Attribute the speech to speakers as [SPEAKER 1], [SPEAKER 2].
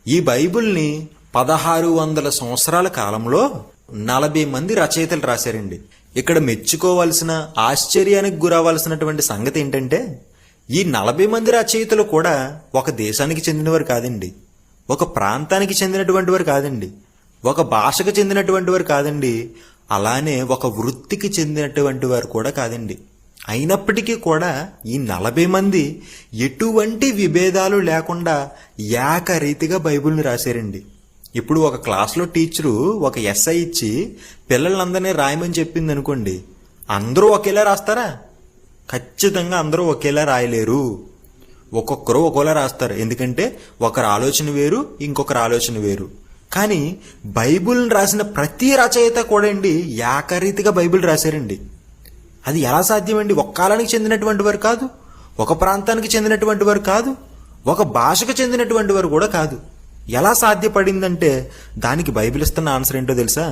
[SPEAKER 1] ఈ బైబిల్ని 1600 సంవత్సరాల కాలంలో 40 మంది రచయితలు రాశారండి. ఇక్కడ మెచ్చుకోవాల్సిన, ఆశ్చర్యానికి గురవలసినటువంటి సంగతి ఏంటంటే, ఈ 40 మంది రచయితలు కూడా ఒక దేశానికి చెందినవారు కాదండి, ఒక ప్రాంతానికి చెందినటువంటి వారు కాదండి, ఒక భాషకు చెందినటువంటి వారు కాదండి, అలానే ఒక వృత్తికి చెందినటువంటి వారు కూడా కాదండి. అయినప్పటికీ కూడా ఈ 40 మంది ఎటువంటి విభేదాలు లేకుండా ఏకరీతిగా బైబిల్ని రాశారండి. ఇప్పుడు ఒక క్లాస్లో టీచరు ఒక ఎస్ఐ ఇచ్చి పిల్లలందరినీ రాయమని చెప్పింది అనుకోండి, అందరూ ఒకేలా రాస్తారా? ఖచ్చితంగా అందరూ ఒకేలా రాయలేరు. ఒక్కొక్కరు ఒకేలా రాస్తారు. ఎందుకంటే ఒకరి ఆలోచన వేరు, ఇంకొకరి ఆలోచన వేరు. కానీ బైబిల్ని రాసిన ప్రతి రచయిత కూడా అండి ఏకరీతిగా బైబిల్ రాశారండి. అది ఎలా సాధ్యమండి? ఒక కాలానికి చెందినటువంటి వారు కాదు, ఒక ప్రాంతానికి చెందినటువంటి వారు కాదు, ఒక భాషకు చెందినటువంటి వారు కూడా కాదు. ఎలా సాధ్యపడిందంటే దానికి బైబిల్ ఇస్తున్న ఆన్సర్ ఏంటో తెలుసా?